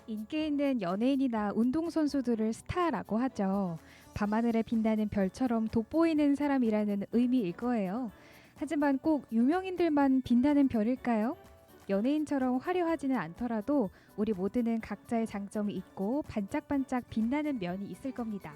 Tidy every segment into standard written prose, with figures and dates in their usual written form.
인기 있는 연예인이나 운동선수들을 스타라고 하죠. 밤하늘에 빛나는 별처럼 돋보이는 사람이라는 의미일 거예요. 하지만 꼭 유명인들만 빛나는 별일까요? 연예인처럼 화려하지는 않더라도 우리 모두는 각자의 장점이 있고 반짝반짝 빛나는 면이 있을 겁니다.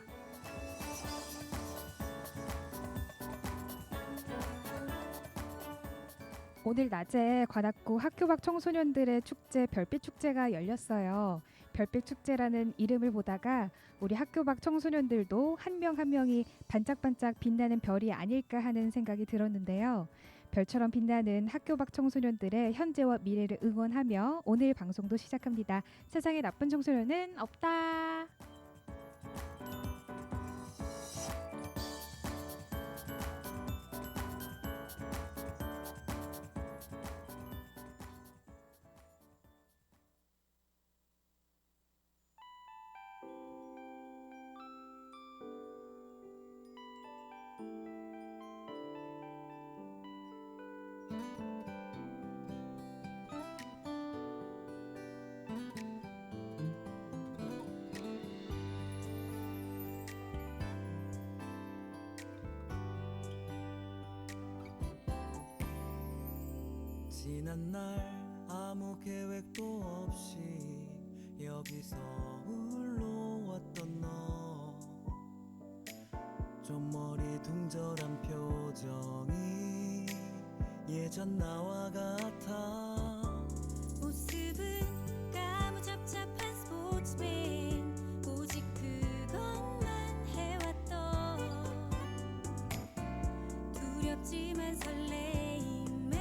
오늘 낮에 관악구 학교 밖 청소년들의 축제 별빛 축제가 열렸어요. 별빛 축제라는 이름을 보다가 우리 학교 밖 청소년들도 한 명 한 명이 반짝반짝 빛나는 별이 아닐까 하는 생각이 들었는데요. 별처럼 빛나는 학교 밖 청소년들의 현재와 미래를 응원하며 오늘 방송도 시작합니다. 세상에 나쁜 청소년은 없다. 지난 날 아무 계획도 없이 여기서 흘러왔던 너, 좀 머리둥절한 표정이 예전 나와 같아. 모습은 까무잡잡한 스포츠맨, 오직 그것만 해왔던 두렵지만 설레임에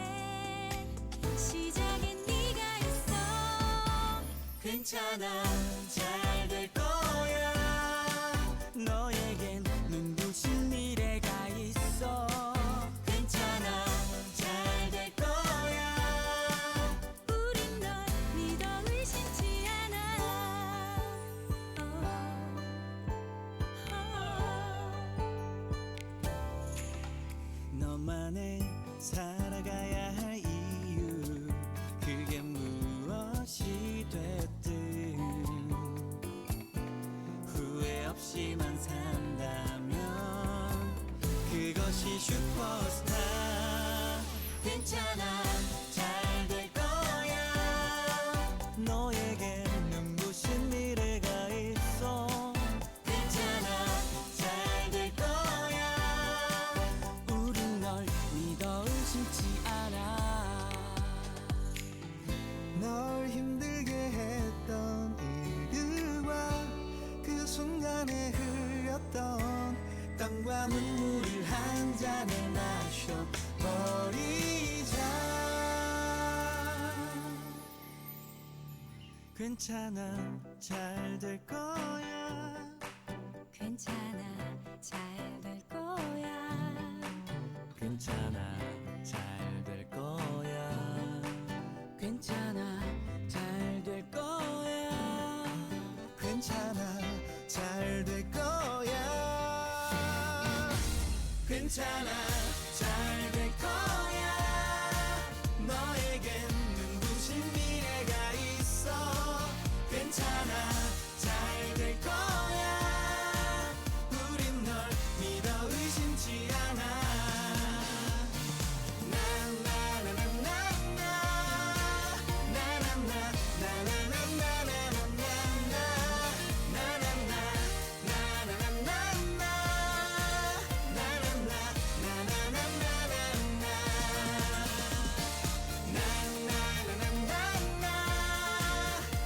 시작엔 네가 있어. 괜찮아, 잘 될 거야. 너에겐 눈부신 미래가 있어. 괜찮아, 잘 될 거야. 우린 널 믿어 의심치 않아. 너만의 살아가야 할 이유, 그게 무엇이 됐든 후회 없이만 산다면 그것이 슈퍼스타. 괜찮아, 잘 될 거야. 너에겐 눈부신 미래가 있어. 괜찮아, 잘 될 거야. 우린 널 믿어 의심치 않아. 널 힘들게 했던 일들과 그 순간에 흘렸던 땀과 눈물을 한 잔에 마셔버리자. 괜찮아, 잘 될 거야. 괜찮아, 잘 될 거야. 괜찮아, 잘 될 거야. 괜찮아, 잘 될 거야. 괜찮아, 잘 될 거야. 괜찮아, 잘 될 거야. 너에겐 눈부신 미래가 있어. 괜찮아, 잘 될 거야. 우린 널 믿어 의심치 않아.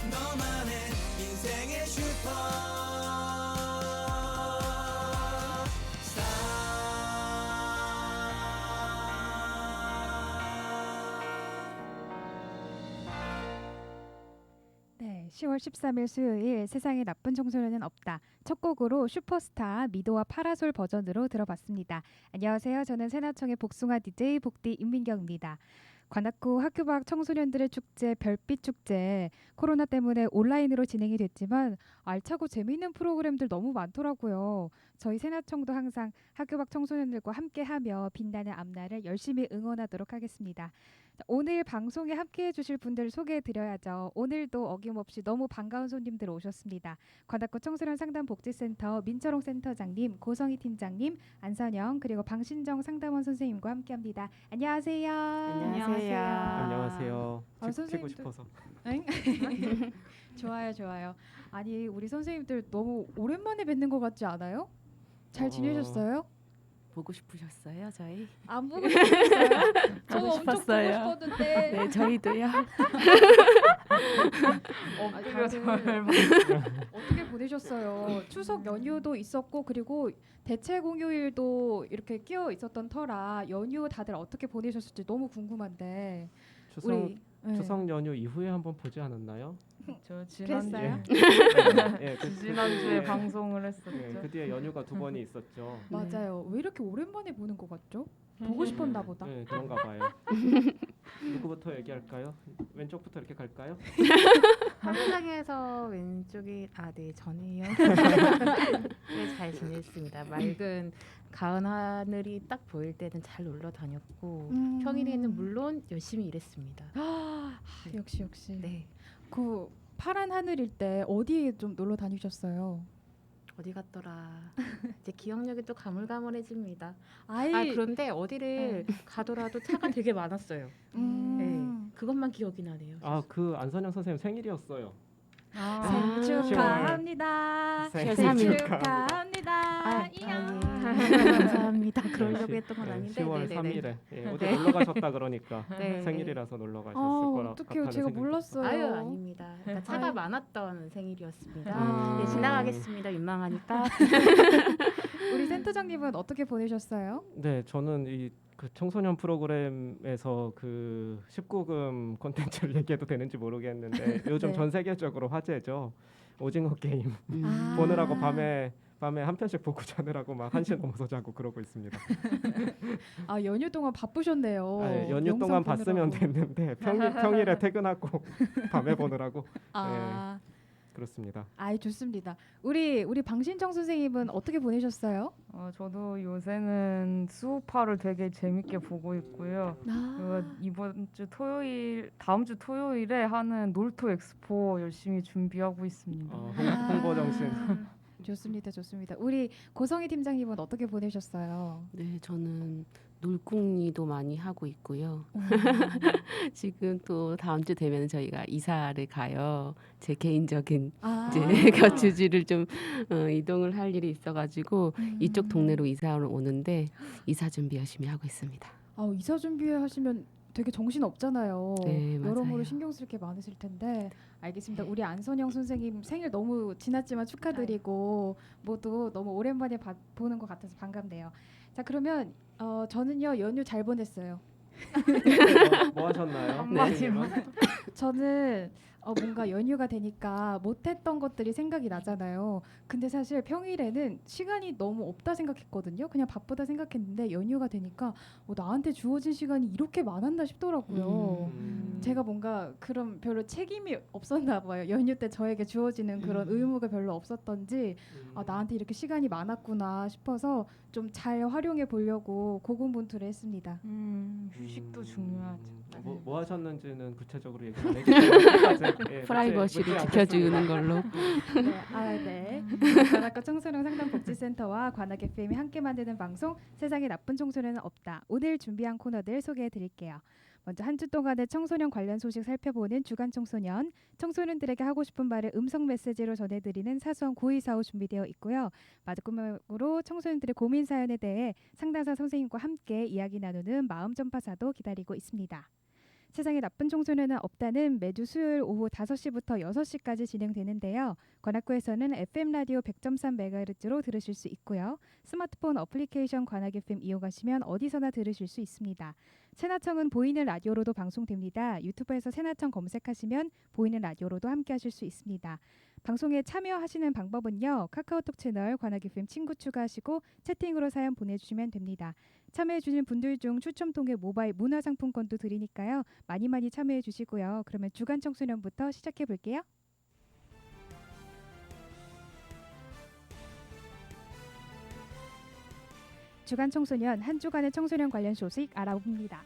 너만의 인생의 네, 10월 13일 수요일 세상에 나쁜 청소년은 없다. 첫 곡으로 슈퍼스타 미도와 파라솔 버전으로 들어봤습니다. 안녕하세요. 저는 세나청의 복숭아 DJ 복디 임민경입니다. 관악구 학교 밖 청소년들의 축제 별빛 축제 코로나 때문에 온라인으로 진행이 됐지만 알차고 재미있는 프로그램들 너무 많더라고요. 저희 세나청도 항상 학교 밖 청소년들과 함께하며 빛나는 앞날을 열심히 응원하도록 하겠습니다. 오늘 방송에 함께해 주실 분들 소개해 드려야죠. 오늘도 어김없이 너무 반가운 손님들 오셨습니다. 관악구 청소년 상담복지센터 민철홍 센터장님, 고성희 팀장님, 안선영 그리고 방신정 상담원 선생님과 함께합니다. 안녕하세요. 안녕하세요. 안녕하세요. 아, 치고 선생님도- 싶어서. 엥? 좋아요, 좋아요. 아니 우리 선생님들 너무 오랜만에 뵙는 것 같지 않아요? 잘 지내셨어요? 보고 싶으셨어요, 저희? 안 보고 싶었어요? 저 보고 엄청 보고 싶었어요. 싶었는데. 네, 저희도요. 다들 어떻게 보내셨어요? 추석 연휴도 있었고 그리고 대체 공휴일도 이렇게 끼어 있었던 터라 연휴 다들 어떻게 보내셨을지 너무 궁금한데 네. 추석 연휴 이후에 한번 보지 않았나요? 저 지난주에 그랬어요? 예, 지난주에 예, 방송을 했었죠. 예, 그 뒤에 연휴가 두 번이 있었죠. 맞아요. 왜 이렇게 오랜만에 보는 것 같죠? 보고 싶었나 보다. 예, 그런가 봐요. 누구부터 얘기할까요? 왼쪽부터 이렇게 갈까요? 한국장에서 왼쪽이 네 전이요. 네, 잘 지냈습니다. 맑은 가을 하늘이 딱 보일 때는 잘 놀러 다녔고 평일에는 물론 열심히 일했습니다. 역시 역시. 네. 그 파란 하늘일 때 어디에 좀 놀러 다니셨어요? 어디 갔더라. 이제 기억력이 또 가물가물해집니다. 아이, 그런데 어디를 가더라도 차가 되게 많았어요. 음. 그것만 기억이 나네요. 아, 그 안선영 선생님 생일이었어요. 생일 10월 축하합니다. 생일 생일 축하합니다. 축하합니다. 이야. 감사합니다. 그러려고 했던 건 아닌데. 10월 네네네. 3일에 예, 어디 네. 놀러 가셨다 그러니까 네. 생일이라서 놀러 가셨을 아, 거라 어떡해요. 같다는 제가 생각이 몰랐어요. 아유 아닙니다. 그러니까 차가 아유. 많았던 생일이었습니다. 아. 네, 지나가겠습니다. 민망하니까. 우리 센터장님은 어떻게 보내셨어요? 네, 저는 이 그 청소년 프로그램에서 그 19금 콘텐츠를 얘기해도 되는지 모르겠는데 요즘 네. 전 세계적으로 화제죠. 오징어 게임 아. 보느라고 밤에 한 편씩 보고 자느라고 막 1시 넘어서 자고 그러고 있습니다. 아 연휴 동안 바쁘셨네요. 아, 예, 연휴 영상 동안 봤으면 보느라고. 됐는데 평일에 퇴근하고 밤에 보느라고 아, 그렇습니다. 아이 좋습니다. 우리 방신정 선생님은 어떻게 보내셨어요? 저도 요새는 수우파를 되게 재밌게 보고 있고요. 아, 다음 주 토요일에 하는 놀토 엑스포 열심히 준비하고 있습니다. 홍보 정신. 좋습니다, 좋습니다. 우리 고성희 팀장님은 어떻게 보내셨어요? 네, 저는 놀궁리도 많이 하고 있고요. 지금 또 다음 주 되면 저희가 이사를 가요. 제 개인적인 아, 이제 거주지를 좀 이동을 할 일이 있어가지고 이쪽 동네로 이사를 오는데 이사 준비 열심히 하고 있습니다. 이사 준비하시면 되게 정신 없잖아요. 네, 여러모로 맞아요. 신경 쓸 게 많으실 텐데 알겠습니다. 우리 안선영 선생님 생일 너무 지났지만 축하드리고 모두 너무 오랜만에 보는 것 같아서 반갑네요. 자 그러면 저는요 연휴 잘 보냈어요. 뭐 하셨나요? 한마디만. 저는 뭔가 연휴가 되니까 못했던 것들이 생각이 나잖아요. 근데 사실 평일에는 시간이 너무 없다 생각했거든요. 그냥 바쁘다 생각했는데 연휴가 되니까 나한테 주어진 시간이 이렇게 많았나 싶더라고요. 제가 뭔가 그런 별로 책임이 없었나 봐요. 연휴 때 저에게 주어지는 그런 의무가 별로 없었던지 나한테 이렇게 시간이 많았구나 싶어서 좀 잘 활용해 보려고 고군분투를 했습니다. 휴식도 중요하죠. 뭐 하셨는지는 구체적으로 얘기 안 해주세요. 프라이버시를 지켜주는 걸로. 네. 관악구 청소년 상담복지센터와 관악 FM이 함께 만드는 방송 세상에 나쁜 청소년은 없다. 오늘 준비한 코너들 소개해 드릴게요. 먼저 한 주 동안의 청소년 관련 소식 살펴보는 주간 청소년, 청소년들에게 하고 싶은 말을 음성 메시지로 전해드리는 사소한 고의사후 준비되어 있고요. 마지막으로 청소년들의 고민 사연에 대해 상담사 선생님과 함께 이야기 나누는 마음 전파사도 기다리고 있습니다. 세상에 나쁜 청소년은 없다는 매주 수요일 오후 5시부터 6시까지 진행되는데요. 관악구에서는 FM 라디오 100.3MHz로 들으실 수 있고요. 스마트폰 어플리케이션 관악 FM 이용하시면 어디서나 들으실 수 있습니다. 새나청은 보이는 라디오로도 방송됩니다. 유튜브에서 새나청 검색하시면 보이는 라디오로도 함께하실 수 있습니다. 방송에 참여하시는 방법은요. 카카오톡 채널 관악 FM 친구 추가하시고 채팅으로 사연 보내주시면 됩니다. 참여해주신 분들 중 추첨 통해 모바일 문화상품권도 드리니까요. 많이 참여해주시고요. 그러면 주간 청소년부터 시작해볼게요. 주간 청소년 한 주간의 청소년 관련 소식 알아봅니다.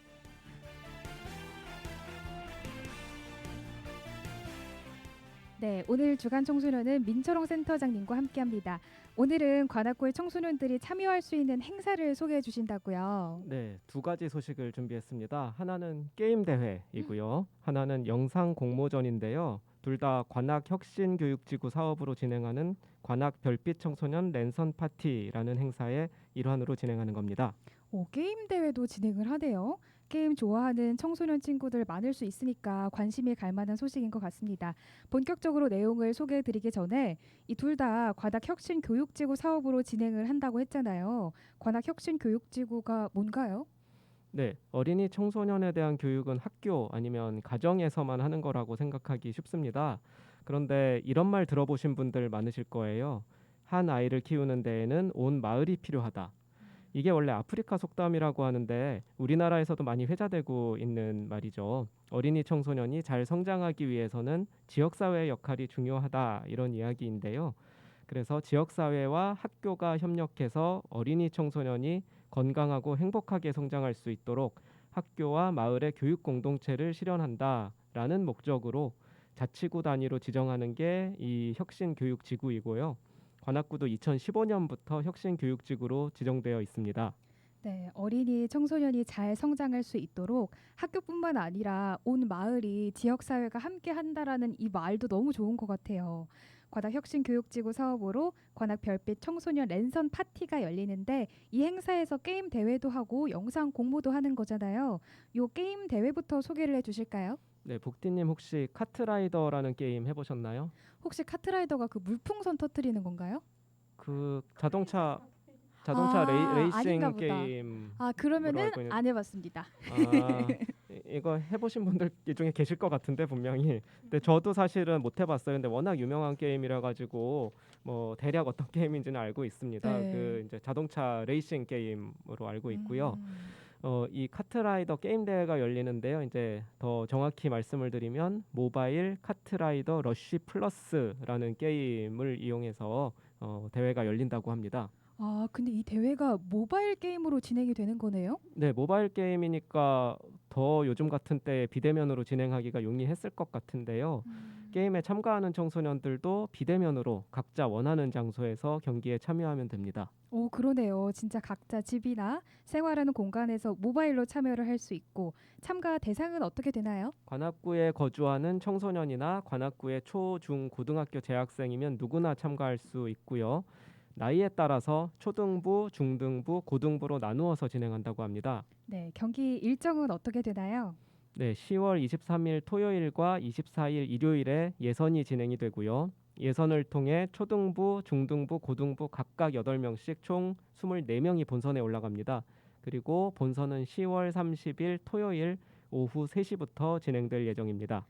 네, 오늘 주간 청소년은 민철홍 센터장님과 함께합니다. 오늘은 관악구의 청소년들이 참여할 수 있는 행사를 소개해 주신다고요. 네, 두 가지 소식을 준비했습니다. 하나는 게임 대회이고요. 하나는 영상 공모전인데요. 둘 다 관악혁신교육지구 사업으로 진행하는 관악 별빛 청소년 랜선 파티라는 행사의 일환으로 진행하는 겁니다. 오, 게임 대회도 진행을 하네요. 게임 좋아하는 청소년 친구들 많을 수 있으니까 관심이 갈 만한 소식인 것 같습니다. 본격적으로 내용을 소개해 드리기 전에 이 둘 다 관악혁신교육지구 사업으로 진행을 한다고 했잖아요. 관악혁신교육지구가 뭔가요? 네, 어린이 청소년에 대한 교육은 학교 아니면 가정에서만 하는 거라고 생각하기 쉽습니다. 그런데 이런 말 들어보신 분들 많으실 거예요. 한 아이를 키우는 데에는 온 마을이 필요하다. 이게 원래 아프리카 속담이라고 하는데 우리나라에서도 많이 회자되고 있는 말이죠. 어린이 청소년이 잘 성장하기 위해서는 지역사회의 역할이 중요하다 이런 이야기인데요. 그래서 지역사회와 학교가 협력해서 어린이 청소년이 건강하고 행복하게 성장할 수 있도록 학교와 마을의 교육 공동체를 실현한다라는 목적으로 자치구 단위로 지정하는 게 이 혁신교육지구이고요. 관악구도 2015년부터 혁신교육지구로 지정되어 있습니다. 네, 어린이 청소년이 잘 성장할 수 있도록 학교뿐만 아니라 온 마을이 지역사회가 함께 한다라는 이 말도 너무 좋은 것 같아요. 관악혁신교육지구 사업으로 관악 별빛 청소년 랜선 파티가 열리는데 이 행사에서 게임 대회도 하고 영상 공모도 하는 거잖아요. 요 게임 대회부터 소개를 해주실까요? 네, 복디님 혹시 카트라이더라는 게임 해보셨나요? 혹시 카트라이더가 그 물풍선 터트리는 건가요? 그 자동차 아닌가 레이싱 보다. 게임. 아, 그러면은 알고 있는- 안 해봤습니다. 이거 해보신 분들 이 중에 계실 것 같은데 분명히. 근데 저도 사실은 못 해봤어요. 근데 워낙 유명한 게임이라 가지고 뭐 대략 어떤 게임인지는 알고 있습니다. 네. 그 이제 자동차 레이싱 게임으로 알고 있고요. 음. 이 카트라이더 게임 대회가 열리는데요. 이제 더 정확히 말씀을 드리면 모바일 카트라이더 러쉬 플러스라는 게임을 이용해서 대회가 열린다고 합니다. 아, 근데 이 대회가 모바일 게임으로 진행이 되는 거네요? 네, 모바일 게임이니까 더 요즘 같은 때에 비대면으로 진행하기가 용이했을 것 같은데요. 게임에 참가하는 청소년들도 비대면으로 각자 원하는 장소에서 경기에 참여하면 됩니다. 오, 그러네요. 진짜 각자 집이나 생활하는 공간에서 모바일로 참여를 할 수 있고 참가 대상은 어떻게 되나요? 관악구에 거주하는 청소년이나 관악구의 초, 중, 고등학교 재학생이면 누구나 참가할 수 있고요. 나이에 따라서 초등부, 중등부, 고등부로 나누어서 진행한다고 합니다. 네, 경기 일정은 어떻게 되나요? 네, 10월 23일 토요일과 24일 일요일에 예선이 진행이 되고요. 예선을 통해 초등부, 중등부, 고등부 각각 8명씩 총 24명이 본선에 올라갑니다. 그리고 본선은 10월 30일 토요일 오후 3시부터 진행될 예정입니다.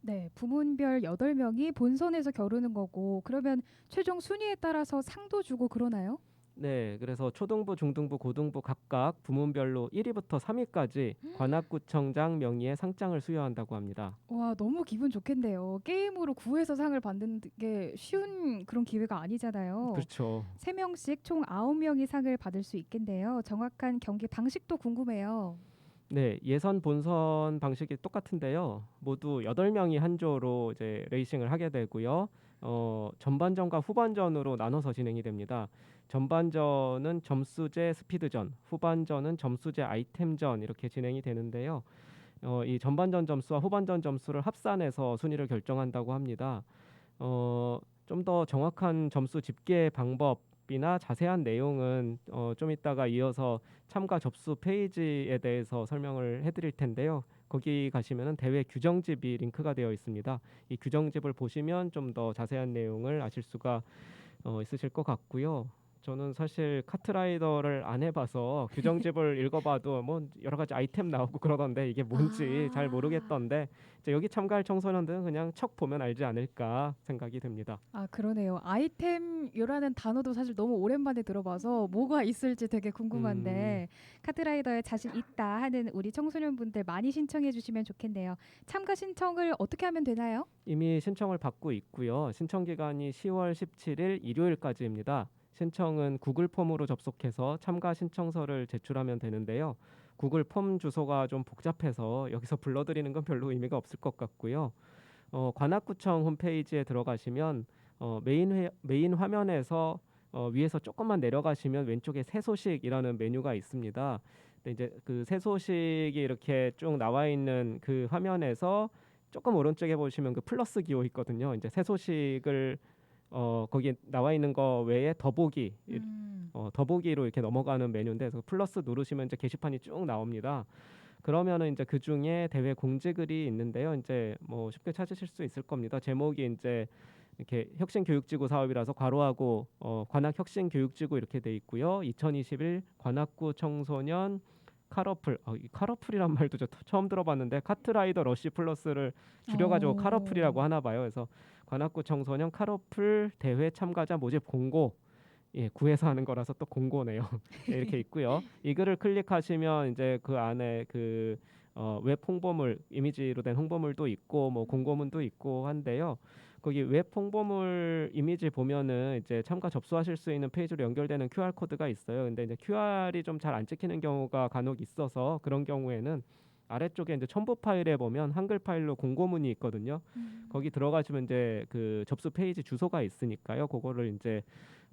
네, 부문별 8명이 본선에서 겨루는 거고 그러면 최종 순위에 따라서 상도 주고 그러나요? 네, 그래서 초등부, 중등부, 고등부 각각 부문별로 1위부터 3위까지 관악구청장 명의의 상장을 수여한다고 합니다. 와, 너무 기분 좋겠네요. 게임으로 구해서 상을 받는 게 쉬운 그런 기회가 아니잖아요. 그렇죠. 3명씩 총 9명이 상을 받을 수 있겠네요. 정확한 경기 방식도 궁금해요. 네, 예선 본선 방식이 똑같은데요. 모두 8명이 한 조로 이제 레이싱을 하게 되고요. 전반전과 후반전으로 나눠서 진행이 됩니다. 전반전은 점수제 스피드전, 후반전은 점수제 아이템전 이렇게 진행이 되는데요. 이 전반전 점수와 후반전 점수를 합산해서 순위를 결정한다고 합니다. 좀 더 정확한 점수 집계 방법이나 자세한 내용은 좀 이따가 이어서 참가 접수 페이지에 대해서 설명을 해드릴 텐데요. 거기 가시면은 대회 규정집이 링크가 되어 있습니다. 이 규정집을 보시면 좀 더 자세한 내용을 아실 수가 있으실 것 같고요. 저는 사실 카트라이더를 안 해봐서 규정집을 읽어봐도 뭐 여러 가지 아이템 나오고 그러던데 이게 뭔지 잘 모르겠던데 이제 여기 참가할 청소년들은 그냥 척 보면 알지 않을까 생각이 듭니다. 아, 그러네요. 아이템이라는 단어도 사실 너무 오랜만에 들어봐서 뭐가 있을지 되게 궁금한데 카트라이더에 자신 있다 하는 우리 청소년분들 많이 신청해 주시면 좋겠네요. 참가 신청을 어떻게 하면 되나요? 이미 신청을 받고 있고요. 신청 기간이 10월 17일 일요일까지입니다. 신청은 구글 폼으로 접속해서 참가 신청서를 제출하면 되는데요. 구글 폼 주소가 좀 복잡해서 여기서 불러드리는 건 별로 의미가 없을 것 같고요. 관악구청 홈페이지에 들어가시면 메인 화면에서 위에서 조금만 내려가시면 왼쪽에 새 소식이라는 메뉴가 있습니다. 근데 이제 그 새 소식이 이렇게 쭉 나와 있는 그 화면에서 조금 오른쪽에 보시면 그 플러스 기호 있거든요. 이제 새 소식을 거기 나와 있는 거 외에 더보기 더보기로 이렇게 넘어가는 메뉴인데 그래서 플러스 누르시면 이제 게시판이 쭉 나옵니다. 그러면은 이제 그 중에 대회 공지글이 있는데요. 이제 뭐 쉽게 찾으실 수 있을 겁니다. 제목이 이제 이렇게 혁신교육지구 사업이라서 괄호하고 관악 혁신교육지구 이렇게 돼 있고요. 2021 관악구 청소년 카러풀, 이 카러풀이란 말도 저 처음 들어봤는데 카트라이더 러쉬 플러스를 줄여가지고 카러풀이라고 하나 봐요. 그래서 관악구 청소년 카러풀 대회 참가자 모집 공고, 구에서 하는 거라서 또 공고네요. 네, 이렇게 있고요. 이 글을 클릭하시면 이제 그 안에 그 웹 홍보물, 이미지로 된 홍보물도 있고 뭐 공고문도 있고 한데요. 거기 웹 홍보물 이미지 보면은 이제 참가 접수하실 수 있는 페이지로 연결되는 QR 코드가 있어요. 근데 이제 QR이 좀 잘 안 찍히는 경우가 간혹 있어서 그런 경우에는 아래쪽에 이제 첨부 파일에 보면 한글 파일로 공고문이 있거든요. 거기 들어가시면 이제 그 접수 페이지 주소가 있으니까요. 그거를 이제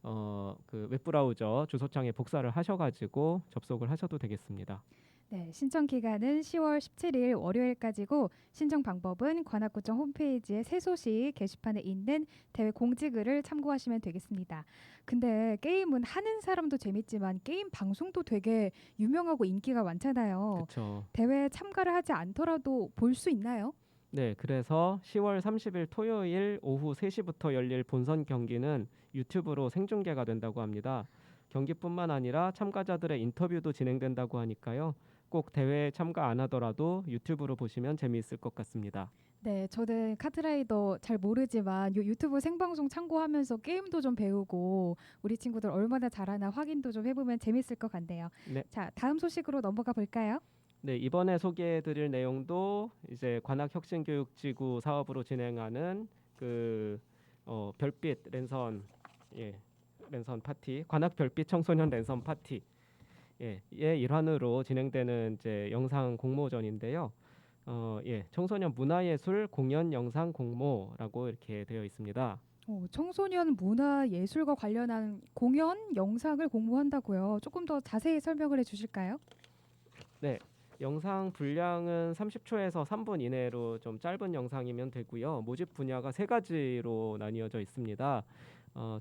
그 웹브라우저 주소창에 복사를 하셔가지고 접속을 하셔도 되겠습니다. 네, 신청 기간은 10월 17일 월요일까지고 신청 방법은 관악구청 홈페이지의 새 소식 게시판에 있는 대회 공지글을 참고하시면 되겠습니다. 근데 게임은 하는 사람도 재밌지만 게임 방송도 되게 유명하고 인기가 많잖아요. 그렇죠. 대회에 참가를 하지 않더라도 볼 수 있나요? 네, 그래서 10월 30일 토요일 오후 3시부터 열릴 본선 경기는 유튜브로 생중계가 된다고 합니다. 경기뿐만 아니라 참가자들의 인터뷰도 진행된다고 하니까요. 꼭 대회에 참가 안 하더라도 유튜브로 보시면 재미있을 것 같습니다. 네, 저는 카트라이더 잘 모르지만 요 유튜브 생방송 참고하면서 게임도 좀 배우고 우리 친구들 얼마나 잘하나 확인도 좀 해보면 재밌을 것 같네요. 네. 자, 다음 소식으로 넘어가 볼까요? 네, 이번에 소개해드릴 내용도 이제 관악혁신교육지구 사업으로 진행하는 그 별빛 랜선, 랜선 파티, 관악 별빛 청소년 랜선 파티, 의 일환으로 진행되는 이제 영상 공모전인데요. 청소년 문화예술 공연 영상 공모라고 이렇게 되어 있습니다. 청소년 문화 예술과 관련한 공연 영상을 공모한다고요. 조금 더 자세히 설명을 해주실까요? 네, 영상 분량은 30초에서 3분 이내로 좀 짧은 영상이면 되고요. 모집 분야가 3가지로 나뉘어져 있습니다.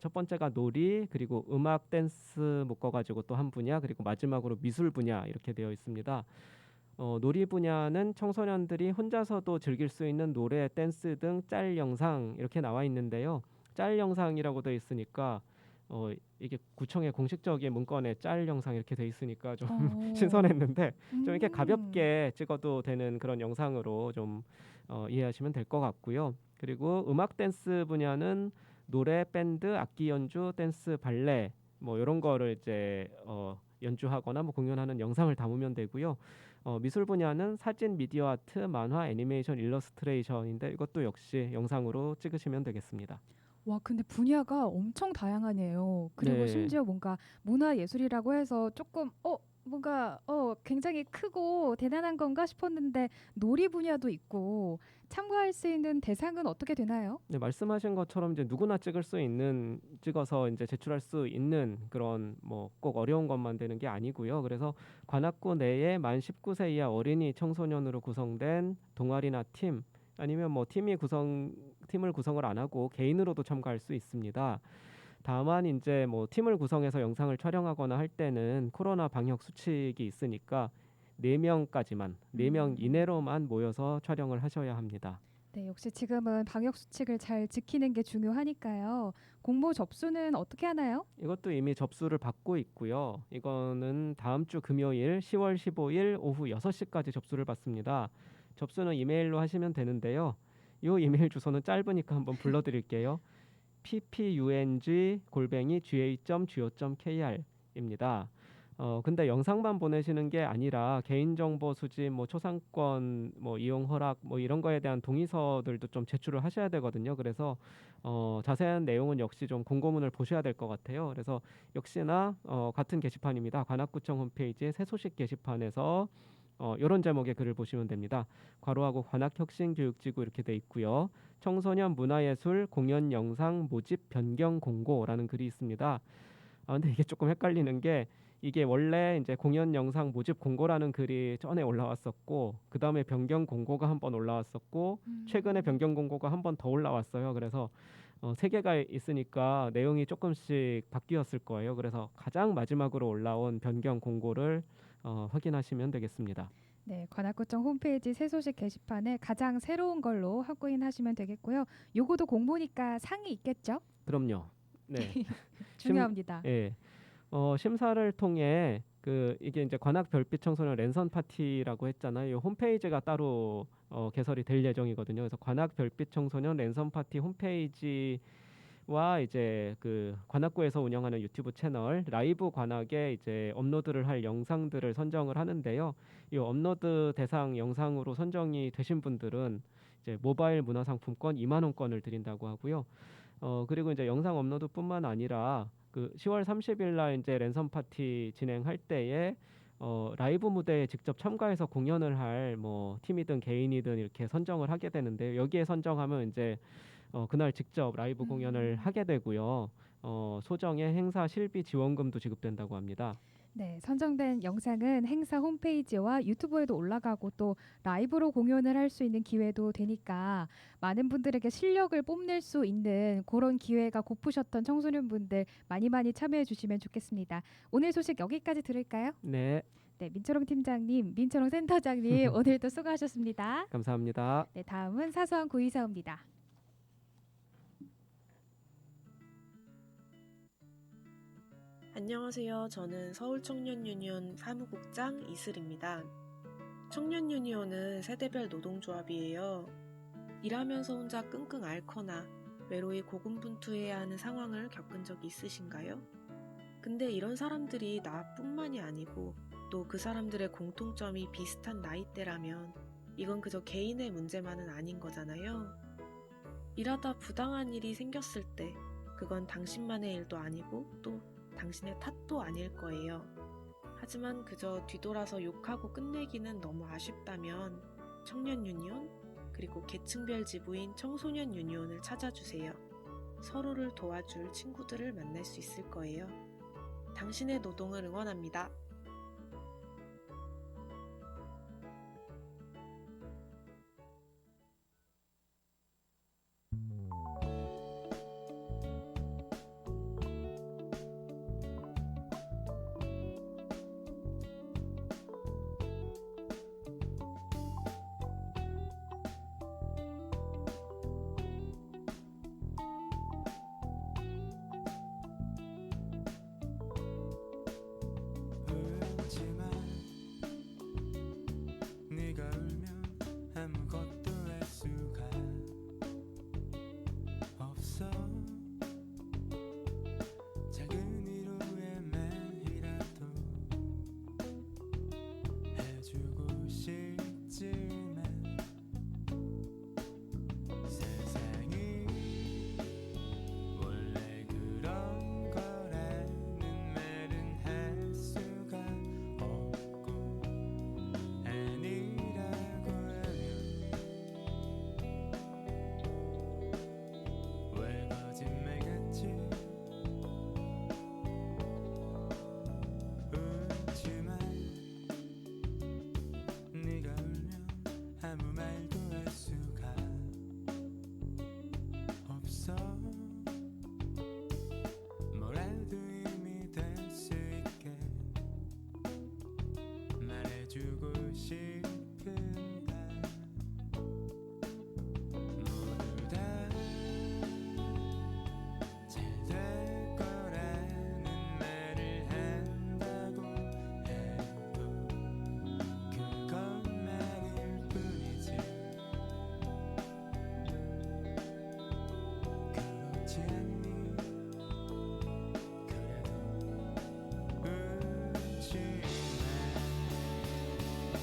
첫 번째가 놀이, 그리고 음악, 댄스 묶어가지고 또 한 분야, 그리고 마지막으로 미술 분야 이렇게 되어 있습니다. 놀이 분야는 청소년들이 혼자서도 즐길 수 있는 노래, 댄스 등 짤 영상 이렇게 나와 있는데요. 짤 영상이라고 되어 있으니까 이게 구청의 공식적인 문건에 짤 영상 이렇게 돼 있으니까 좀 신선했는데 좀 이렇게 가볍게 찍어도 되는 그런 영상으로 좀 이해하시면 될 것 같고요. 그리고 음악 댄스 분야는 노래, 밴드, 악기 연주, 댄스, 발레 뭐 이런 거를 이제 연주하거나 뭐 공연하는 영상을 담으면 되고요. 미술 분야는 사진, 미디어 아트, 만화, 애니메이션, 일러스트레이션인데 이것도 역시 영상으로 찍으시면 되겠습니다. 와, 근데 분야가 엄청 다양하네요. 그리고 네. 심지어 뭔가 문화 예술이라고 해서 조금 뭔가 굉장히 크고 대단한 건가 싶었는데 놀이 분야도 있고 참가할 수 있는 대상은 어떻게 되나요? 네, 말씀하신 것처럼 이제 누구나 찍어서 이제 제출할 수 있는 그런 뭐 꼭 어려운 것만 되는 게 아니고요. 그래서 관악구 내에 만 19세 이하 어린이 청소년으로 구성된 동아리나 팀 아니면 뭐 팀을 구성을 안 하고 개인으로도 참가할 수 있습니다. 다만 이제 뭐 팀을 구성해서 영상을 촬영하거나 할 때는 코로나 방역 수칙이 있으니까 4명까지만 4명 이내로만 모여서 촬영을 하셔야 합니다. 네, 역시 지금은 방역 수칙을 잘 지키는 게 중요하니까요. 공모 접수는 어떻게 하나요? 이것도 이미 접수를 받고 있고요. 이거는 다음 주 금요일 10월 15일 오후 6시까지 접수를 받습니다. 접수는 이메일로 하시면 되는데요. 이 이메일 주소는 짧으니까 한번 불러드릴게요. ppung@ga.go.kr입니다. 근데 영상만 보내시는 게 아니라 개인정보 수집, 뭐 초상권, 뭐 이용 허락, 뭐 이런 거에 대한 동의서들도 좀 제출을 하셔야 되거든요. 그래서 자세한 내용은 역시 좀 공고문을 보셔야 될 것 같아요. 그래서 역시나 같은 게시판입니다. 관악구청 홈페이지의 새 소식 게시판에서 이런 제목의 글을 보시면 됩니다. 괄호하고 관악혁신교육지구 이렇게 돼 있고요. 청소년 문화예술 공연 영상 모집 변경 공고라는 글이 있습니다. 근데 이게 조금 헷갈리는 게 이게 원래 이제 공연 영상 모집 공고라는 글이 전에 올라왔었고 그 다음에 변경 공고가 한 번 올라왔었고 최근에 변경 공고가 한 번 더 올라왔어요. 그래서 세 개가 있으니까 내용이 조금씩 바뀌었을 거예요. 그래서 가장 마지막으로 올라온 변경 공고를 확인하시면 되겠습니다. 네, 관악구청 홈페이지 새소식 게시판에 가장 새로운 걸로 확인하시면 되겠고요. 요거도 공모니까 상이 있겠죠? 그럼요. 네. 중요합니다. 예. 심사를 통해 이게 이제 관악 별빛 청소년 랜선 파티라고 했잖아요. 이 홈페이지가 따로 개설이 될 예정이거든요. 그래서 관악 별빛 청소년 랜선 파티 홈페이지와 이제 그 관악구에서 운영하는 유튜브 채널 라이브 관악에 이제 업로드를 할 영상들을 선정을 하는데요. 이 업로드 대상 영상으로 선정이 되신 분들은 이제 모바일 문화상품권 2만 원권을 드린다고 하고요. 그리고 이제 영상 업로드뿐만 아니라 그 10월 30일 날 이제 랜선 파티 진행할 때에 라이브 무대에 직접 참가해서 공연을 할 뭐 팀이든 개인이든 이렇게 선정을 하게 되는데 여기에 선정하면 이제 그날 직접 라이브 공연을 하게 되고요. 소정의 행사 실비 지원금도 지급된다고 합니다. 네, 선정된 영상은 행사 홈페이지와 유튜브에도 올라가고 또 라이브로 공연을 할 수 있는 기회도 되니까 많은 분들에게 실력을 뽐낼 수 있는 그런 기회가 고프셨던 청소년분들 많이 참여해 주시면 좋겠습니다. 오늘 소식 여기까지 들을까요? 네, 네, 민철홍 팀장님, 민철홍 센터장님 오늘도 수고하셨습니다. 감사합니다. 네, 다음은 사소한 구의사입니다. 안녕하세요. 저는 서울청년유니온 사무국장 이슬입니다. 청년유니온은 세대별 노동조합이에요. 일하면서 혼자 끙끙 앓거나 외로이 고군분투해야 하는 상황을 겪은 적 있으신가요? 근데 이런 사람들이 나뿐만이 아니고 또 그 사람들의 공통점이 비슷한 나이대라면 이건 그저 개인의 문제만은 아닌 거잖아요. 일하다 부당한 일이 생겼을 때 그건 당신만의 일도 아니고 또 당신의 탓도 아닐 거예요. 하지만 그저 뒤돌아서 욕하고 끝내기는 너무 아쉽다면 청년 유니온 그리고 계층별 지부인 청소년 유니온을 찾아주세요. 서로를 도와줄 친구들을 만날 수 있을 거예요. 당신의 노동을 응원합니다. 울지마 네가 울면 아무것도 할 수가 없어 작은 위로의 말이라도 해주고 싶지만 세상이 원래 그런 거라는 말은 할 수가 없고 아니라고 하면 왜 거짓말 같지 울지마 네가 울면 아무 말도 할 수가 없어 뭐라도 힘이 될 수 있게 말해주고 싶은 날 모두 다 잘 될 거라는 말을 한다고 해도 그것만일 뿐이지 그렇지 않니 그래도 울지 마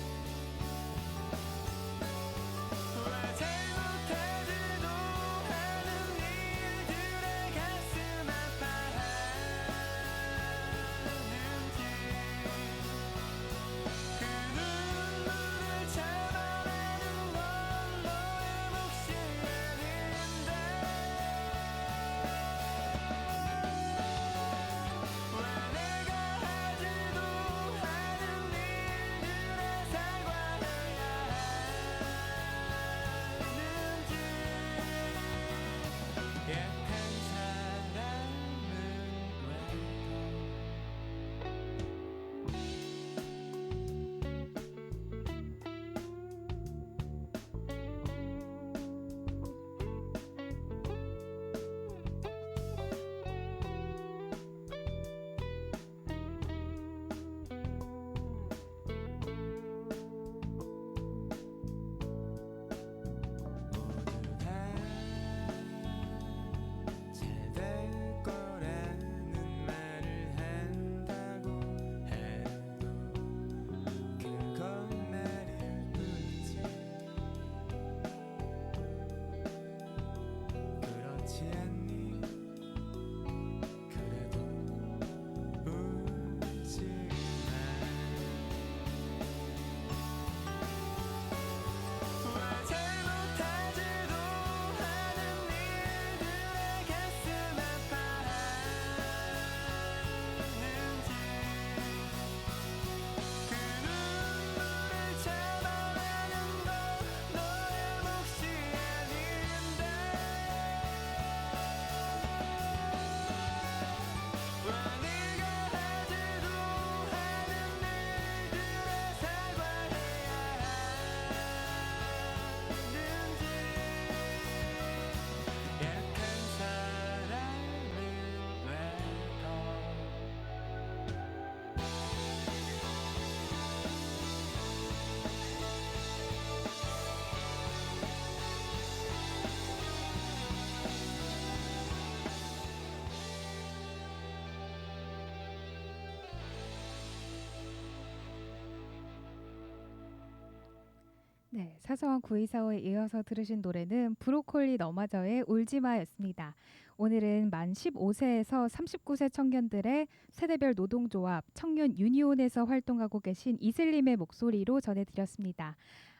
네, 사소한 9245에 이어서 들으신 노래는 브로콜리 너마저의 울지마였습니다. 오늘은 만 15세에서 39세 청년들의 세대별 노동조합 청년 유니온에서 활동하고 계신 이슬림의 목소리로 전해드렸습니다.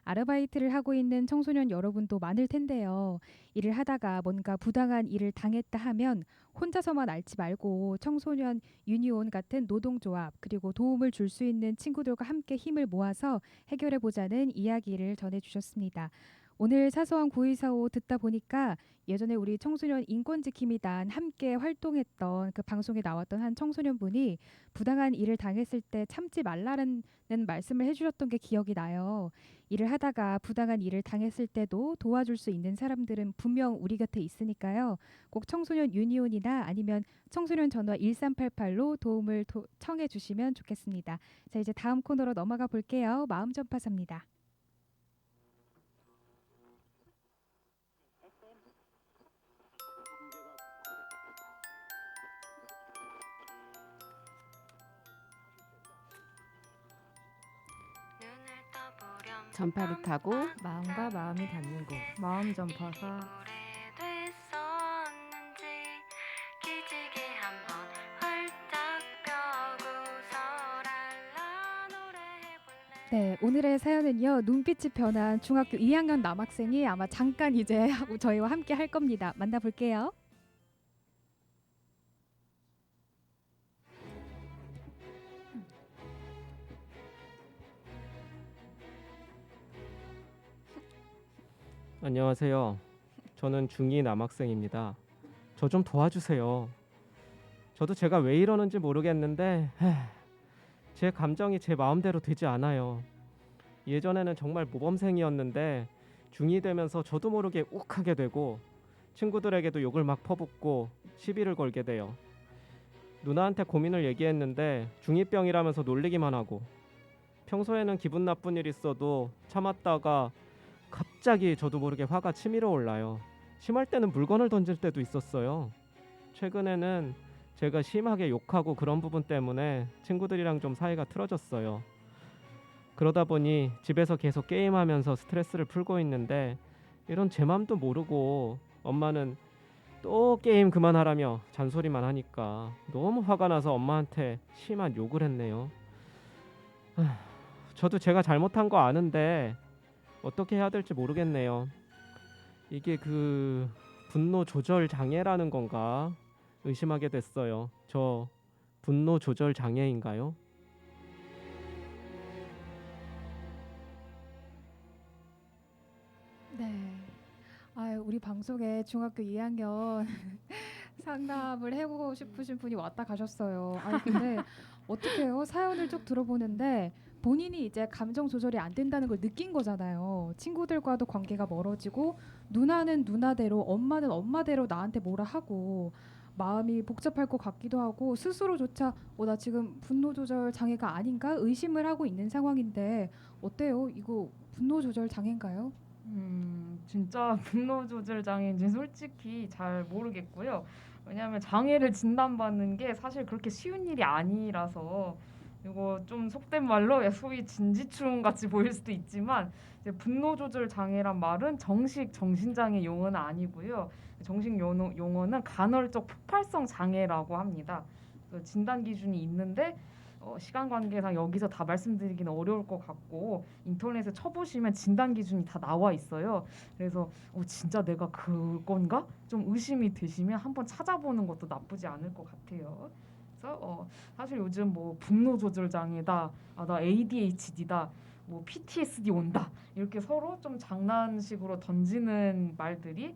아르바이트를 하고 있는 청소년 여러분도 많을 텐데요. 일을 하다가 뭔가 부당한 일을 당했다 하면 혼자서만 앓지 말고 청소년 유니온 같은 노동조합 그리고 도움을 줄 수 있는 친구들과 함께 힘을 모아서 해결해 보자는 이야기를 전해주셨습니다. 오늘 사소한 9245 듣다 보니까 예전에 우리 청소년 인권지킴이단 함께 활동했던 그 방송에 나왔던 한 청소년분이 부당한 일을 당했을 때 참지 말라는 말씀을 해주셨던 게 기억이 나요. 일을 하다가 부당한 일을 당했을 때도 도와줄 수 있는 사람들은 분명 우리 곁에 있으니까요. 꼭 청소년 유니온이나 아니면 청소년 전화 1388로 도움을 청해 주시면 좋겠습니다. 자, 이제 다음 코너로 넘어가 볼게요. 마음 전파사입니다. 전파를 타고 마음과 마음이 닿는 곳 마음 전파사. 네, 오늘의 사연은요. 눈빛이 변한 중학교 2학년 남학생이 아마 잠깐 이제 저희와 함께 할 겁니다. 만나볼게요. 안녕하세요. 저는 중2 남학생입니다. 저 좀 도와주세요. 저도 제가 왜 이러는지 모르겠는데 제 감정이 제 마음대로 되지 않아요. 예전에는 정말 모범생이었는데 중2 되면서 저도 모르게 욱하게 되고 친구들에게도 욕을 막 퍼붓고 시비를 걸게 돼요. 누나한테 고민을 얘기했는데 중2병이라면서 놀리기만 하고 평소에는 기분 나쁜 일 있어도 참았다가 갑자기 저도 모르게 화가 치밀어 올라요. 심할 때는 물건을 던질 때도 있었어요. 최근에는 제가 심하게 욕하고 그런 부분 때문에 친구들이랑 좀 사이가 틀어졌어요. 그러다 보니 집에서 계속 게임하면서 스트레스를 풀고 있는데 이런 제 맘도 모르고 엄마는 또 게임 그만하라며 잔소리만 하니까 너무 화가 나서 엄마한테 심한 욕을 했네요. 저도 제가 잘못한 거 아는데 어떻게 해야 될지 모르겠네요. 이게 그 분노 조절 장애라는 건가 의심하게 됐어요. 저 분노 조절 장애인가요? 네. 우리 방송에 중학교 2학년 상담을 해보고 싶으신 분이 왔다 가셨어요. 근데 어떡해요? 사연을 쭉 들어보는데 본인이 이제 감정 조절이 안 된다는 걸 느낀 거잖아요. 친구들과도 관계가 멀어지고 누나는 누나대로 엄마는 엄마대로 나한테 뭐라 하고 마음이 복잡할 것 같기도 하고 스스로조차 나 지금 분노 조절 장애가 아닌가 의심을 하고 있는 상황인데 어때요? 이거 분노 조절 장애인가요? 진짜 분노 조절 장애인지 솔직히 잘 모르겠고요. 왜냐하면 장애를 진단받는 게 사실 그렇게 쉬운 일이 아니라서 이거 좀 속된 말로 소위 진지충 같이 보일 수도 있지만 이제 분노 조절 장애란 말은 정식 정신장애 용어는 아니고요. 정식 용어는 간헐적 폭발성 장애라고 합니다. 진단 기준이 있는데 시간 관계상 여기서 다 말씀드리기는 어려울 것 같고 인터넷에 쳐보시면 진단 기준이 다 나와 있어요. 그래서 진짜 내가 그건가? 좀 의심이 되시면 한번 찾아보는 것도 나쁘지 않을 것 같아요. 그래서 사실 요즘 뭐 분노 조절 장애다, 나 ADHD다, 뭐 PTSD 온다 이렇게 서로 좀 장난식으로 던지는 말들이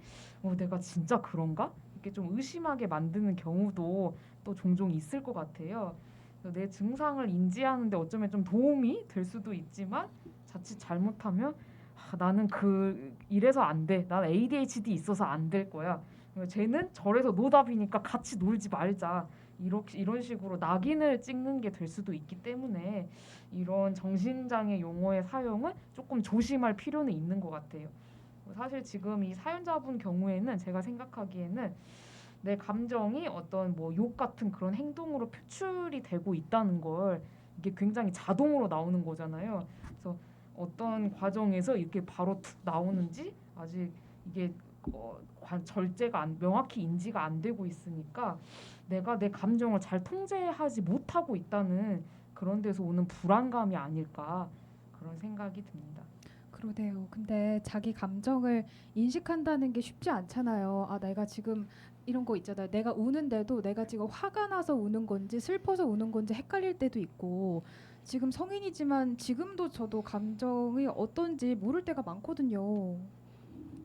내가 진짜 그런가? 이렇게 좀 의심하게 만드는 경우도 또 종종 있을 것 같아요. 내 증상을 인지하는데 어쩌면 좀 도움이 될 수도 있지만 자칫 잘못하면 나는 이래서 안 돼. 난 ADHD 있어서 안 될 거야. 쟤는 저래서 노답이니까 같이 놀지 말자. 이런 식으로 낙인을 찍는 게 될 수도 있기 때문에 이런 정신장애 용어의 사용은 조금 조심할 필요는 있는 것 같아요. 사실 지금 이 사연자분 경우에는 제가 생각하기에는 내 감정이 어떤 뭐 욕 같은 그런 행동으로 표출이 되고 있다는 걸 이게 굉장히 자동으로 나오는 거잖아요. 그래서 어떤 과정에서 이렇게 바로 툭 나오는지 아직 이게 절제가 명확히 인지가 안 되고 있으니까 내가 내 감정을 잘 통제하지 못하고 있다는 그런 데서 오는 불안감이 아닐까 그런 생각이 듭니다. 그러네요. 근데 자기 감정을 인식한다는 게 쉽지 않잖아요. 아, 내가 지금 이런 거 있잖아요. 내가 우는데도 내가 지금 화가 나서 우는 건지 슬퍼서 우는 건지 헷갈릴 때도 있고, 지금 성인이지만 지금도 저도 감정이 어떤지 모를 때가 많거든요.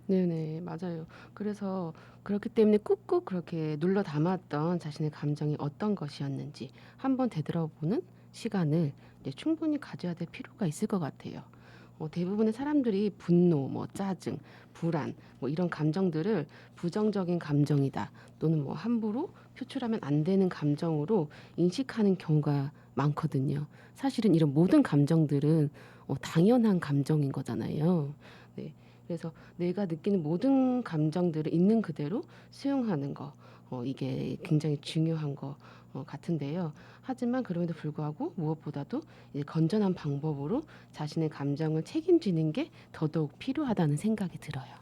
네네, 맞아요. 그래서 그렇기 때문에 꾹꾹 그렇게 눌러 담았던 자신의 감정이 어떤 것이었는지 한번 되돌아보는 시간을 이제 충분히 가져야 될 필요가 있을 것 같아요. 대부분의 사람들이 분노, 뭐 짜증, 불안, 뭐 이런 감정들을 부정적인 감정이다 또는 뭐 함부로 표출하면 안 되는 감정으로 인식하는 경우가 많거든요. 사실은 이런 모든 감정들은 당연한 감정인 거잖아요. 네. 그래서 내가 느끼는 모든 감정들을 있는 그대로 수용하는 거, 이게 굉장히 중요한 거 같은데요. 하지만 그럼에도 불구하고 무엇보다도 이제 건전한 방법으로 자신의 감정을 책임지는 게 더더욱 필요하다는 생각이 들어요.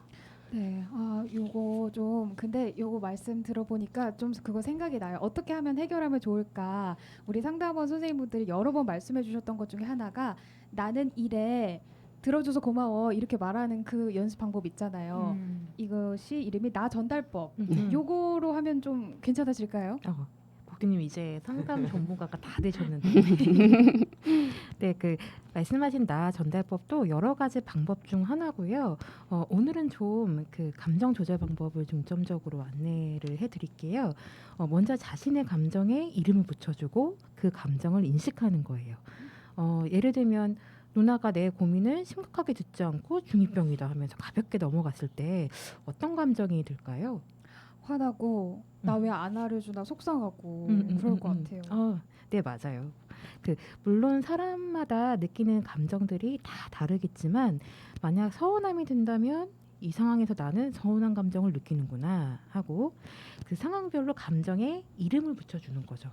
네, 요거 좀 근데 요거 말씀 들어보니까 좀 그거 생각이 나요. 어떻게 하면 해결하면 좋을까? 우리 상담원 선생님분들이 여러 번 말씀해 주셨던 것 중에 하나가 나는 이래 들어줘서 고마워 이렇게 말하는 그 연습 방법 있잖아요. 이것이 이름이 나 전달법. 요거로 하면 좀 괜찮아질까요? 복디님 이제 상담 전문가가 다 되셨는데 네, 그 말씀하신 나 전달법도 여러 가지 방법 중 하나고요. 오늘은 좀 그 감정 조절 방법을 중점적으로 안내를 해드릴게요. 먼저 자신의 감정에 이름을 붙여주고 그 감정을 인식하는 거예요. 예를 들면 누나가 내 고민을 심각하게 듣지 않고 중2병이다 하면서 가볍게 넘어갔을 때 어떤 감정이 들까요? 화나고 나 왜 안 알려주나 속상하고 그럴 것 같아요. 네, 맞아요. 물론 사람마다 느끼는 감정들이 다 다르겠지만 만약 서운함이 든다면 이 상황에서 나는 서운한 감정을 느끼는구나 하고 그 상황별로 감정에 이름을 붙여주는 거죠.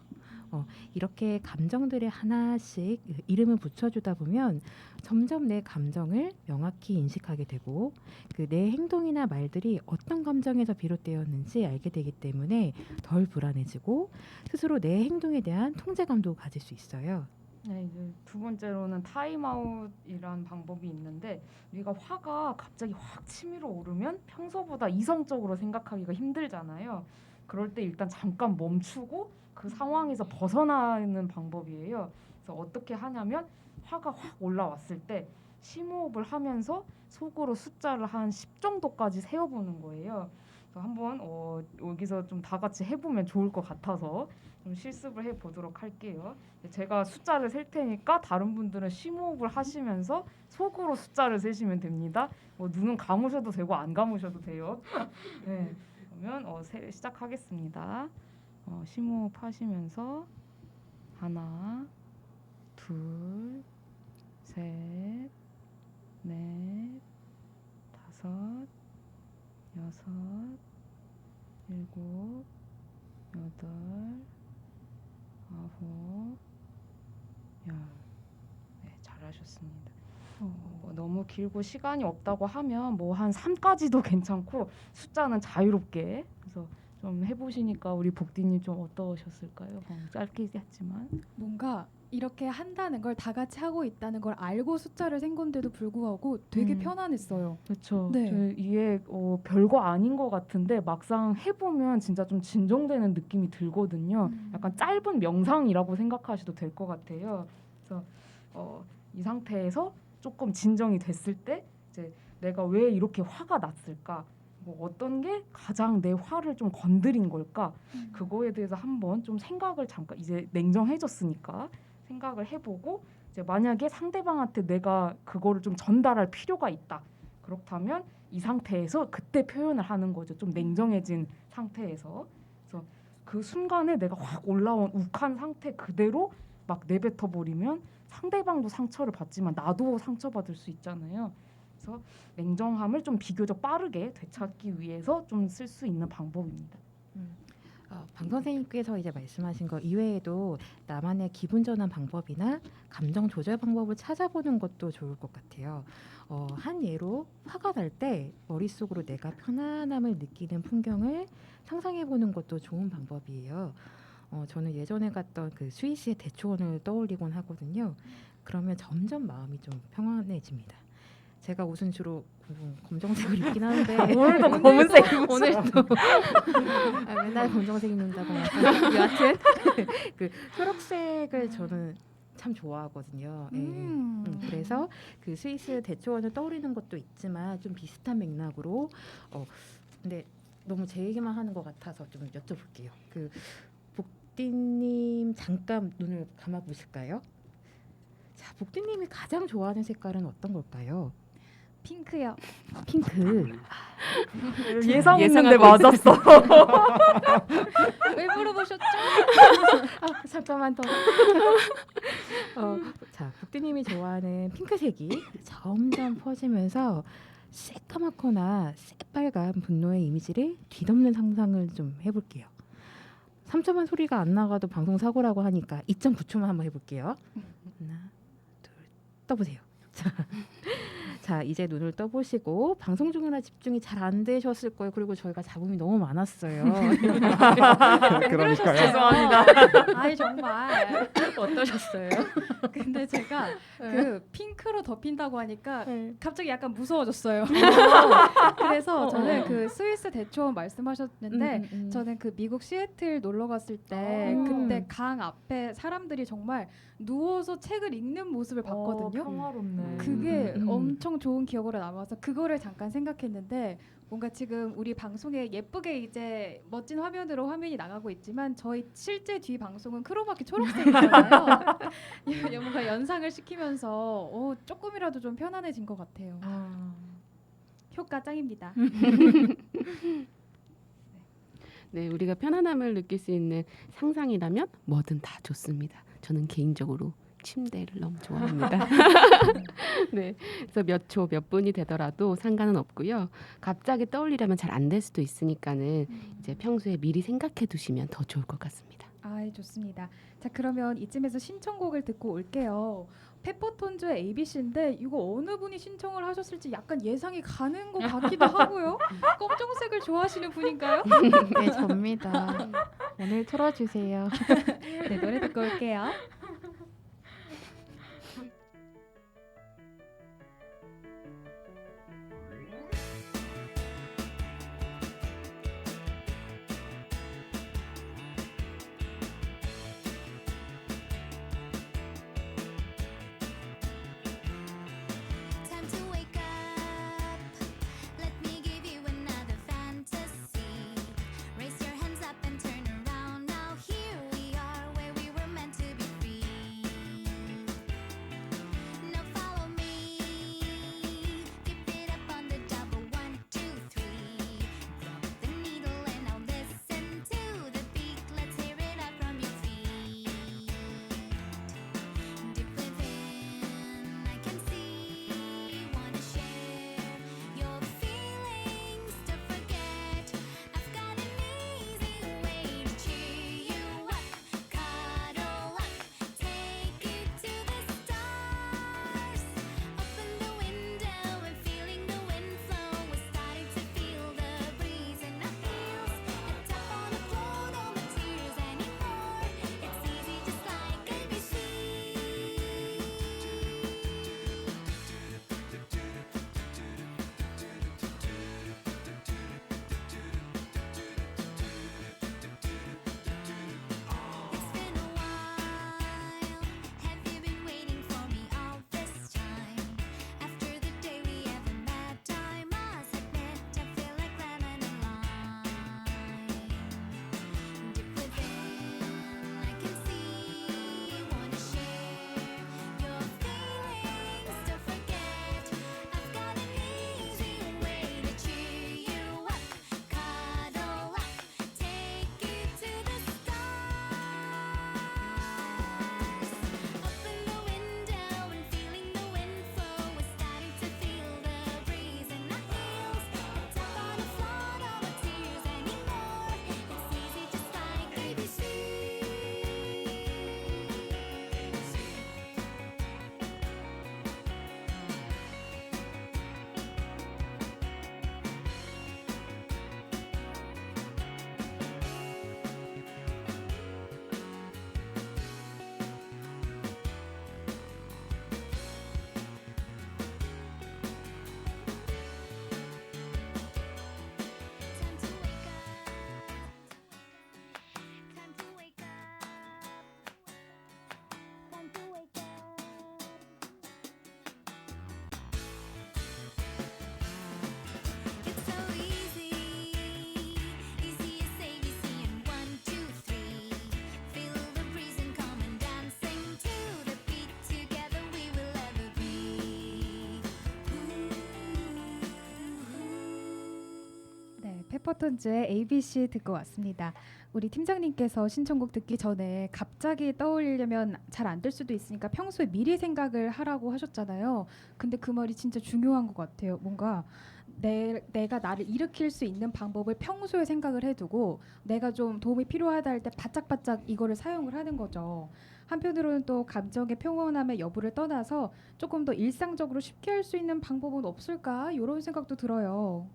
이렇게 감정들에 하나씩 이름을 붙여주다 보면 점점 내 감정을 명확히 인식하게 되고 그 내 행동이나 말들이 어떤 감정에서 비롯되었는지 알게 되기 때문에 덜 불안해지고 스스로 내 행동에 대한 통제감도 가질 수 있어요. 네, 이제 두 번째로는 타임아웃이란 방법이 있는데 우리가 화가 갑자기 확 치밀어 오르면 평소보다 이성적으로 생각하기가 힘들잖아요. 그럴 때 일단 잠깐 멈추고 그 상황에서 벗어나는 방법이에요. 그래서 어떻게 하냐면 화가 확 올라왔을 때 심호흡을 하면서 속으로 숫자를 한 10 정도까지 세어보는 거예요. 그래서 한번 여기서 좀 다 같이 해보면 좋을 것 같아서 좀 실습을 해보도록 할게요. 제가 숫자를 셀 테니까 다른 분들은 심호흡을 하시면서 속으로 숫자를 세시면 됩니다. 눈은 감으셔도 되고 안 감으셔도 돼요. 네, 그러면 시작하겠습니다. 심호흡 하시면서 하나, 둘, 셋, 넷, 다섯, 여섯, 일곱, 여덟, 아홉, 열. 네, 잘하셨습니다. 너무 길고 시간이 없다고 하면 한 3까지도 괜찮고 숫자는 자유롭게. 그래서 좀 해보시니까 우리 복디님 좀 어떠셨을까요? 짧게 했지만 뭔가 이렇게 한다는 걸 다 같이 하고 있다는 걸 알고 숫자를 센 건데도 불구하고 되게 편안했어요. 그렇죠. 네. 이게 별거 아닌 것 같은데 막상 해보면 진짜 좀 진정되는 느낌이 들거든요. 약간 짧은 명상이라고 생각하셔도 될 것 같아요. 그래서 이 상태에서 조금 진정이 됐을 때 이제 내가 왜 이렇게 화가 났을까? 어떤 게 가장 내 화를 좀 건드린 걸까? 그거에 대해서 한번 좀 생각을 잠깐 이제 냉정해졌으니까 생각을 해보고 이제 만약에 상대방한테 내가 그거를 좀 전달할 필요가 있다. 그렇다면 이 상태에서 그때 표현을 하는 거죠. 좀 냉정해진 상태에서. 그래서 그 순간에 내가 확 올라온 욱한 상태 그대로 막 내뱉어 버리면 상대방도 상처를 받지만 나도 상처받을 수 있잖아요. 그래서 냉정함을 좀 비교적 빠르게 되찾기 위해서 좀 쓸 수 있는 방법입니다. 방 선생님께서 이제 말씀하신 거 이외에도 나만의 기분 전환 방법이나 감정 조절 방법을 찾아보는 것도 좋을 것 같아요. 한 예로 화가 날 때 머릿속으로 내가 편안함을 느끼는 풍경을 상상해 보는 것도 좋은 방법이에요. 저는 예전에 갔던 그 스위스의 대초원을 떠올리곤 하거든요. 그러면 점점 마음이 좀 평안해집니다. 제가 옷은 주로 검정색을 입긴 하는데 오늘도 검은색 오늘도 맨날 검정색 입는다고 여하튼 그 초록색을 저는 참 좋아하거든요. 예. 그래서 그 스위스 대초원을 떠오르는 것도 있지만 좀 비슷한 맥락으로 근데 너무 제 얘기만 하는 것 같아서 좀 여쭤볼게요. 그 복디님 잠깐 눈을 감아 보실까요? 자, 복디님이 가장 좋아하는 색깔은 어떤 걸까요? 핑크요. 핑크. 예상했는데 예상하고 맞았어. 왜 물어보셨죠? 잠깐만 더. 자, 복디님이 좋아하는 핑크색이 점점 퍼지면서 새까맣거나 새빨간 분노의 이미지를 뒤덮는 상상을 좀 해볼게요. 3초만 소리가 안 나가도 방송 사고라고 하니까 2.9초만 한번 해볼게요. 하나, 둘, 떠보세요. 자, 이제 눈을 떠보시고 방송 중이라 집중이 잘 안 되셨을 거예요. 그리고 저희가 잡음이 너무 많았어요. 그러니까요. 죄송합니다. 아이 정말. 어떠셨어요? 근데 제가 그 핑크로 덮인다고 하니까 갑자기 약간 무서워졌어요. 그래서 저는 그 스위스 대초원 말씀하셨는데 저는 그 미국 시애틀 놀러 갔을 때 그때 강 앞에 사람들이 정말 누워서 책을 읽는 모습을 봤거든요. 평화롭네. 그게 엄청 좋은 기억으로 남아서 그거를 잠깐 생각했는데 뭔가 지금 우리 방송에 예쁘게 이제 멋진 화면으로 화면이 나가고 있지만 저희 실제 뒤 방송은 크로마키 초록색이잖아요. 뭔가 연상을 시키면서 조금이라도 좀 편안해진 것 같아요. 효과 짱입니다. 네, 우리가 편안함을 느낄 수 있는 상상이라면 뭐든 다 좋습니다. 저는 개인적으로 침대를 너무 좋아합니다. 네, 그래서 몇 초, 몇 분이 되더라도 상관은 없고요. 갑자기 떠올리려면 잘 안 될 수도 있으니까는 이제 평소에 미리 생각해 두시면 더 좋을 것 같습니다. 아, 좋습니다. 자, 그러면 이쯤에서 신청곡을 듣고 올게요. 페퍼톤즈의 ABC인데 이거 어느 분이 신청을 하셨을지 약간 예상이 가는 것 같기도 하고요. 검정색을 좋아하시는 분인가요? 네, 접니다. 오늘 틀어주세요. 네, 노래 듣고 올게요. Time to wake up. Let me give you another fantasy. Raise your hands up and turn around. Now here we are where we were meant to be free. 스포턴즈의 ABC 듣고 왔습니다. 우리 팀장님께서 신청곡 듣기 전에 갑자기 떠올리려면 잘 안 될 수도 있으니까 평소에 미리 생각을 하라고 하셨잖아요. 근데 그 말이 진짜 중요한 것 같아요. 뭔가 내가 나를 일으킬 수 있는 방법을 평소에 생각을 해두고 내가 좀 도움이 필요하다 할 때 바짝바짝 이거를 사용을 하는 거죠. 한편으로는 또 감정의 평온함의 여부를 떠나서 조금 더 일상적으로 쉽게 할 수 있는 방법은 없을까? 이런 생각도 들어요.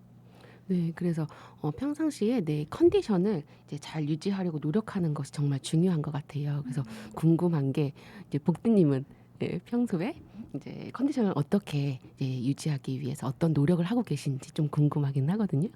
네, 그래서 평상시에 내 컨디션을 이제 잘 유지하려고 노력하는 것이 정말 중요한 것 같아요. 그래서 궁금한 게 이제 복디님은 평소에 이제 컨디션을 어떻게 이제 유지하기 위해서 어떤 노력을 하고 계신지 좀 궁금하긴 하거든요.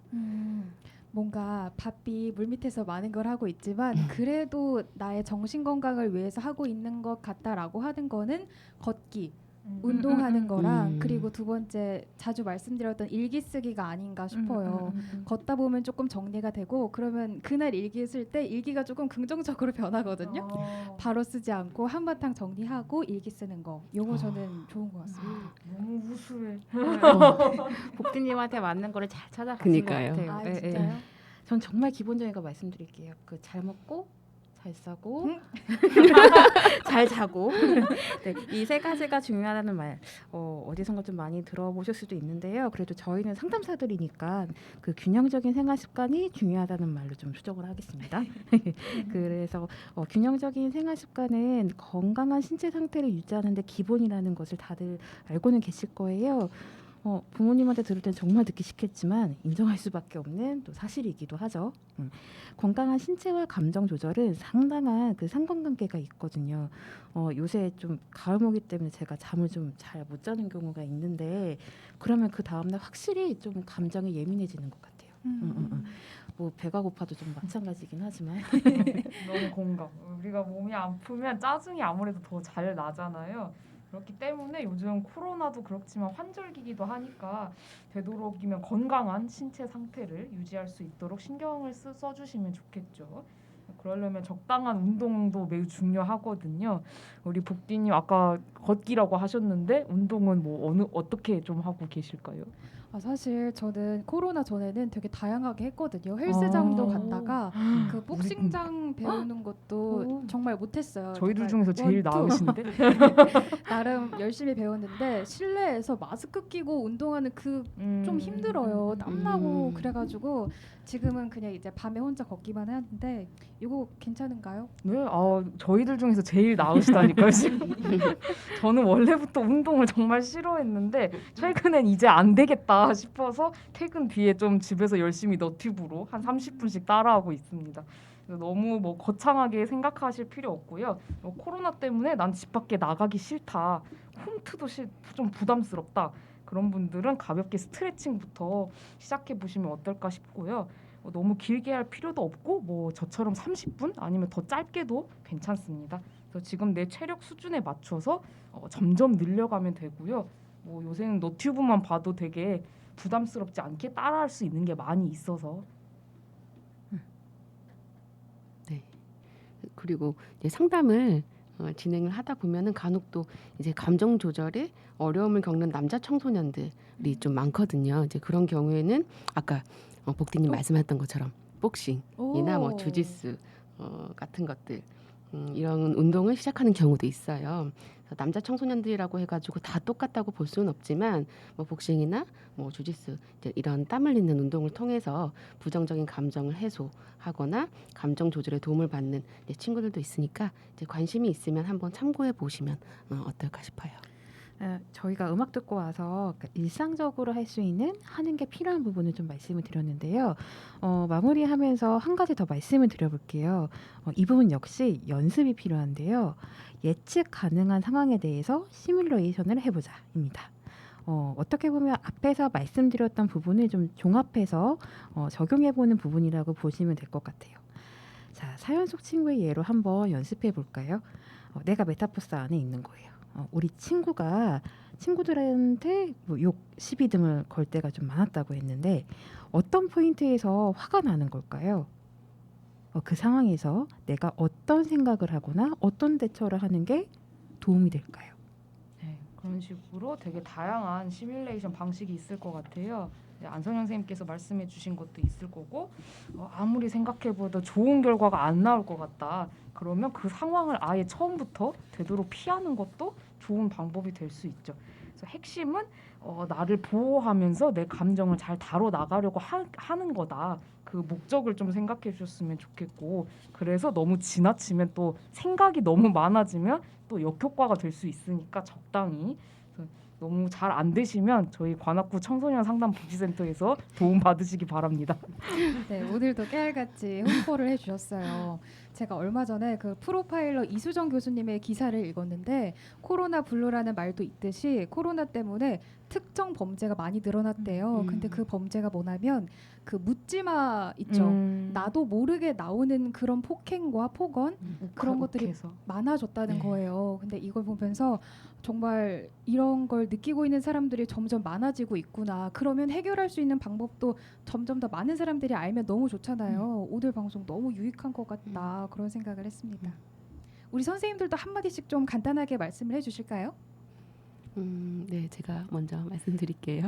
뭔가 바삐 물밑에서 많은 걸 하고 있지만 그래도 나의 정신 건강을 위해서 하고 있는 것 같다라고 하는 거는 걷기, 운동하는 거랑 그리고 두 번째 자주 말씀드렸던 일기 쓰기가 아닌가 싶어요. 걷다 보면 조금 정리가 되고 그러면 그날 일기 쓸 때 일기가 조금 긍정적으로 변하거든요. 바로 쓰지 않고 한바탕 정리하고 일기 쓰는 거. 요거 저는 좋은 것 같습니다. 너무 우수해. 복디님한테 맞는 거를 잘 찾아가신 그니까요. 것 같아요. 아, 예, 예. 진짜요? 전 정말 기본적인 거 말씀드릴게요. 그 잘 먹고 잘 싸고 잘 자고 네, 이 세 가지가 중요하다는 말 어디선가 좀 많이 들어보실 수도 있는데요. 그래도 저희는 상담사들이니까 그 균형적인 생활 습관이 중요하다는 말로 좀 수정을 하겠습니다. 그래서 균형적인 생활 습관은 건강한 신체 상태를 유지하는 데 기본이라는 것을 다들 알고는 계실 거예요. 부모님한테 들을 땐 정말 듣기 싫겠지만 인정할 수밖에 없는 또 사실이기도 하죠. 건강한 신체와 감정 조절은 상당한 그 상관관계가 있거든요. 요새 좀 가을모기 때문에 제가 잠을 좀 잘 못 자는 경우가 있는데 그러면 그 다음날 확실히 좀 감정이 예민해지는 것 같아요. 뭐 배가 고파도 좀 마찬가지긴 하지만 너무 공감. 우리가 몸이 아프면 짜증이 아무래도 더 잘 나잖아요. 그렇기 때문에 요즘 코로나도 그렇지만 환절기기도 하니까 되도록이면 건강한 신체 상태를 유지할 수 있도록 신경을 써주시면 좋겠죠. 그러려면 적당한 운동도 매우 중요하거든요. 우리 복디님 아까 걷기라고 하셨는데 운동은 뭐 어떻게 좀 하고 계실까요? 사실 저는 코로나 전에는 되게 다양하게 했거든요. 헬스장도 갔다가 그 복싱장 배우는 것도 정말 못했어요. 저희들 정말 중에서 제일 원투. 나으신데? 나름 열심히 배웠는데 실내에서 마스크 끼고 운동하는 그 좀 힘들어요. 땀나고 그래가지고 지금은 그냥 이제 밤에 혼자 걷기만 하는데 이거 괜찮은가요? 네, 저희들 중에서 제일 나으시다니까요. 지금. 저는 원래부터 운동을 정말 싫어했는데 최근엔 이제 안 되겠다 싶어서 퇴근 뒤에 좀 집에서 열심히 너튜브로 한 30분씩 따라하고 있습니다. 너무 뭐 거창하게 생각하실 필요 없고요. 코로나 때문에 난 집 밖에 나가기 싫다, 홈트도 좀 부담스럽다, 그런 분들은 가볍게 스트레칭부터 시작해 보시면 어떨까 싶고요. 너무 길게 할 필요도 없고 뭐 저처럼 30분 아니면 더 짧게도 괜찮습니다. 그래서 지금 내 체력 수준에 맞춰서 점점 늘려가면 되고요. 뭐 요새는 너튜브만 봐도 되게 부담스럽지 않게 따라할 수 있는 게 많이 있어서. 네. 그리고 이제 상담을 진행을 하다 보면은 간혹 또 이제 감정 조절에 어려움을 겪는 남자 청소년들이 좀 많거든요. 이제 그런 경우에는 아까 복디님 말씀하셨던 것처럼 복싱이나 뭐 주짓수 같은 것들 이런 운동을 시작하는 경우도 있어요. 그래서 남자 청소년들이라고 해가지고 다 똑같다고 볼 수는 없지만 뭐 복싱이나 뭐 주짓수 이런 땀 흘리는 운동을 통해서 부정적인 감정을 해소하거나 감정 조절에 도움을 받는 친구들도 있으니까 이제 관심이 있으면 한번 참고해 보시면 어떨까 싶어요. 저희가 음악 듣고 와서 일상적으로 할 수 있는 하는 게 필요한 부분을 좀 말씀을 드렸는데요. 마무리하면서 한 가지 더 말씀을 드려볼게요. 이 부분 역시 연습이 필요한데요. 예측 가능한 상황에 대해서 시뮬레이션을 해보자입니다. 어떻게 보면 앞에서 말씀드렸던 부분을 좀 종합해서 적용해보는 부분이라고 보시면 될 것 같아요. 자, 사연 속 친구의 예로 한번 연습해 볼까요? 내가 메타버스 안에 있는 거예요. 우리 친구가 친구들한테 뭐 욕, 시비 등을 걸 때가 좀 많았다고 했는데 어떤 포인트에서 화가 나는 걸까요? 그 상황에서 내가 어떤 생각을 하거나 어떤 대처를 하는 게 도움이 될까요? 네, 그런 식으로 되게 다양한 시뮬레이션 방식이 있을 것 같아요. 안선영 선생님께서 말씀해 주신 것도 있을 거고 아무리 생각해봐도 좋은 결과가 안 나올 것 같다. 그러면 그 상황을 아예 처음부터 되도록 피하는 것도 좋은 방법이 될 수 있죠. 그래서 핵심은 나를 보호하면서 내 감정을 잘 다뤄 나가려고 하는 거다. 그 목적을 좀 생각해 주셨으면 좋겠고, 그래서 너무 지나치면 또 생각이 너무 많아지면 또 역효과가 될 수 있으니까 적당히. 너무 잘 안 되시면 저희 관악구 청소년 상담 복지센터에서 도움 받으시기 바랍니다. 네, 오늘도 깨알같이 홍보를 해주셨어요. 제가 얼마 전에 그 프로파일러 이수정 교수님의 기사를 읽었는데 코로나 블루라는 말도 있듯이 코로나 때문에 특정 범죄가 많이 늘어났대요. 근데 그 범죄가 뭐냐면 그 묻지마 있죠. 나도 모르게 나오는 그런 폭행과 폭언 그런 것들이 욱해서. 많아졌다는 네. 거예요. 근데 이걸 보면서 정말 이런 걸 느끼고 있는 사람들이 점점 많아지고 있구나. 그러면 해결할 수 있는 방법도 점점 더 많은 사람들이 알면 너무 좋잖아요. 오늘 방송 너무 유익한 것 같다. 그런 생각을 했습니다. 우리 선생님들도 한마디씩 좀 간단하게 말씀을 해주실까요? 네, 제가 먼저 말씀드릴게요.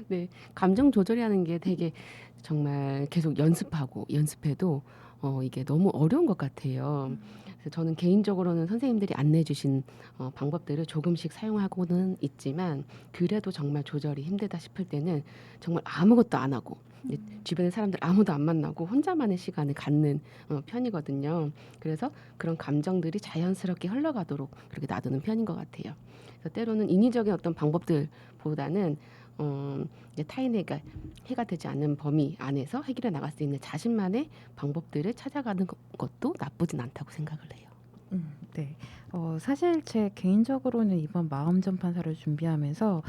네, 감정 조절이라는 게 되게 정말 계속 연습해도 이게 너무 어려운 것 같아요. 그래서 저는 개인적으로는 선생님들이 안내해 주신 방법들을 조금씩 사용하고는 있지만 그래도 정말 조절이 힘들다 싶을 때는 정말 아무것도 안 하고 주변에 사람들 아무도 안 만나고 혼자만의 시간을 갖는 편이거든요. 그래서 그런 감정들이 자연스럽게 흘러가도록 그렇게 놔두는 편인 것 같아요. 그래서 때로는 인위적인 어떤 방법들보다는 이제 타인에게 해가 되지 않는 범위 안에서 해결해 나갈 수 있는 자신만의 방법들을 찾아가는 것도 나쁘진 않다고 생각을 해요. 네. 사실 제 개인적으로는 이번 마음 전판사를 준비하면서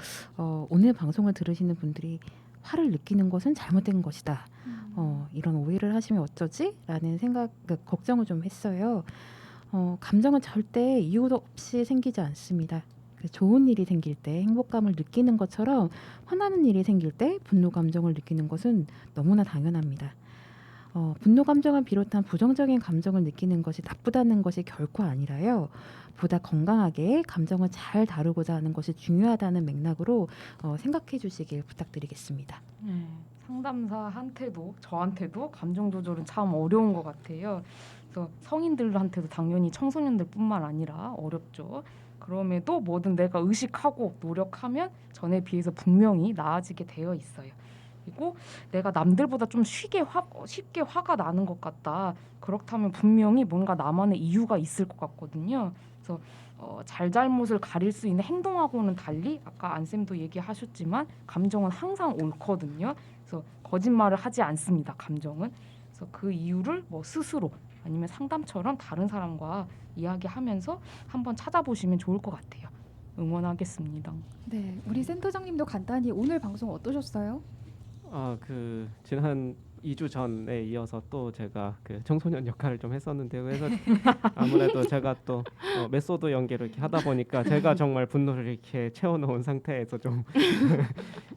오늘 방송을 들으시는 분들이 화를 느끼는 것은 잘못된 것이다. 이런 오해를 하시면 어쩌지? 라는 걱정을 좀 했어요. 감정은 절대 이유도 없이 생기지 않습니다. 좋은 일이 생길 때 행복감을 느끼는 것처럼 화나는 일이 생길 때 분노 감정을 느끼는 것은 너무나 당연합니다. 분노 감정을 비롯한 부정적인 감정을 느끼는 것이 나쁘다는 것이 결코 아니라요. 보다 건강하게 감정을 잘 다루고자 하는 것이 중요하다는 맥락으로 생각해 주시길 부탁드리겠습니다. 상담사한테도 저한테도 감정 조절은 참 어려운 것 같아요. 그래서 성인들한테도 당연히 청소년들뿐만 아니라 어렵죠. 그럼에도 뭐든 내가 의식하고 노력하면 전에 비해서 분명히 나아지게 되어 있어요. 그리고 내가 남들보다 좀 쉽게 화가 나는 것 같다. 그렇다면 분명히 뭔가 나만의 이유가 있을 것 같거든요. 그래서 잘잘못을 가릴 수 있는 행동하고는 달리 아까 안쌤도 얘기하셨지만 감정은 항상 옳거든요. 그래서 거짓말을 하지 않습니다. 감정은. 그래서 그 이유를 뭐 스스로 아니면 상담처럼 다른 사람과 이야기하면서 한번 찾아보시면 좋을 것 같아요. 응원하겠습니다. 네, 우리 센터장님도 간단히 오늘 방송 어떠셨어요? 그 지난 2주 전에 이어서 또 제가 그 청소년 역할을 좀 했었는데요. 그래서 아무래도 제가 또 메소드 연기를 이렇게 하다 보니까 제가 정말 분노를 이렇게 채워놓은 상태에서 좀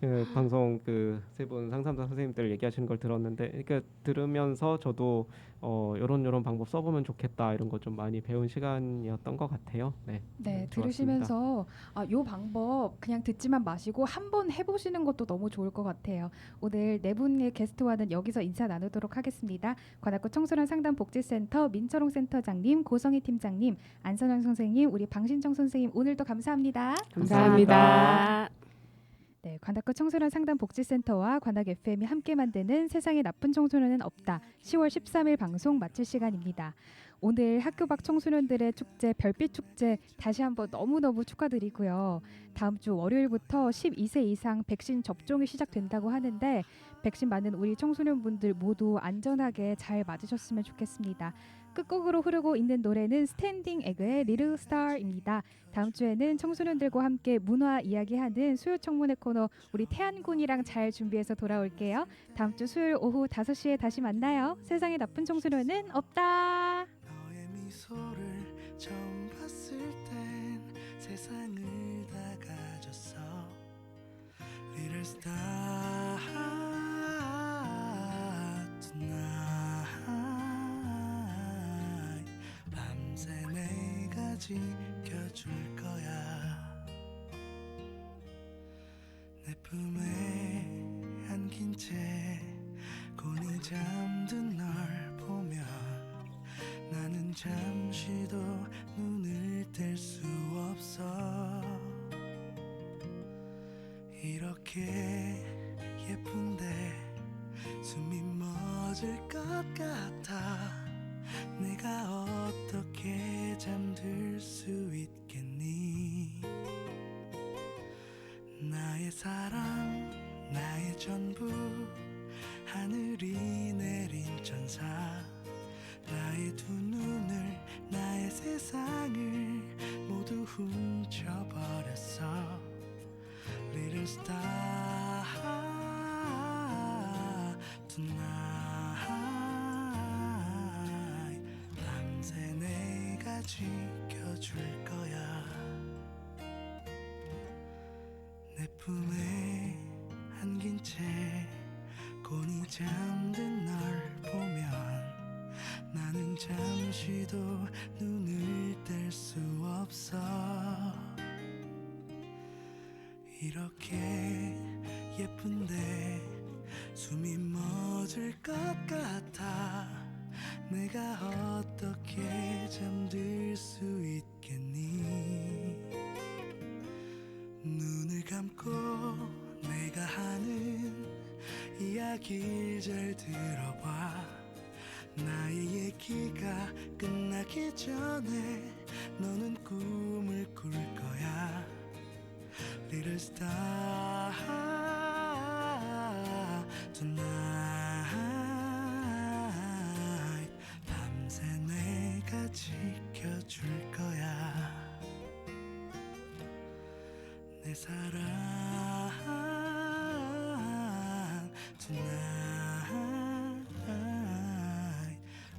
그 방송 그 세 분 상담사 선생님들 얘기하시는 걸 들었는데, 그러니까 들으면서 저도 요런 방법 써보면 좋겠다 이런 거 좀 많이 배운 시간이었던 것 같아요. 네, 네, 좋았습니다. 들으시면서 요 방법 그냥 듣지만 마시고 한번 해보시는 것도 너무 좋을 것 같아요. 오늘 네 분의 게스트와는 여기서 인사 나누도록 하겠습니다. 관악구 청소년 상담복지센터 민철홍 센터장님, 고성희 팀장님, 안선영 선생님, 우리 방신정 선생님 오늘도 감사합니다. 감사합니다. 네, 관악구 청소년 상담복지센터와 관악 FM이 함께 만드는 세상에 나쁜 청소년은 없다. 10월 13일 방송 마칠 시간입니다. 오늘 학교 밖 청소년들의 축제 별빛 축제 다시 한번 너무너무 축하드리고요. 다음 주 월요일부터 12세 이상 백신 접종이 시작된다고 하는데 백신 맞는 우리 청소년분들 모두 안전하게 잘 맞으셨으면 좋겠습니다. 끝곡으로 흐르고 있는 노래는 스탠딩 에그의 리틀 스타입니다. 다음 주에는 청소년들과 함께 문화 이야기하는 수요 청문회 코너 우리 태안군이랑 잘 준비해서 돌아올게요. 다음 주 수요일 오후 5시에 다시 만나요. 세상에 나쁜 청소년은 없다. 너의 미소를 처음 봤을 땐 세상을 다 가졌어. Little star tonight. 밤새 내가 지켜줄 거야. 내 품에 안긴 채 곤히 잠든 널 보면 나는 잠시도 눈을 뗄 수 없어. 이렇게 예쁜데 숨이 멎을 것 같아. 내가 어떻게 잠들 수 있겠니? 나의 사랑, 나의 전부, 하늘이 내린 천사. 나의 두 눈을, 나의 세상을 모두 훔쳐버렸어. Little star tonight. 밤새 내가 지켜줄 거야. 내 품에 안긴 채 곤히 잠든 널 보면 나는 잠시도 눈을 뗄 수 없어. 이렇게 예쁜데 숨이 멎을 것 같아. 내가 어떻게 잠들 수 있겠니? 눈을 감고 내가 하는 이야기를 잘 들어봐. 나의 얘기가 끝나기 전에 너는 꿈을 꿀 거야. Little star tonight. 밤새 내가 지켜줄 거야. 내 사랑 tonight.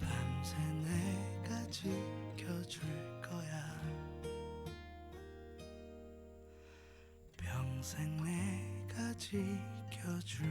밤새 내가 지켜줄 거야. 평생 내가 지켜줄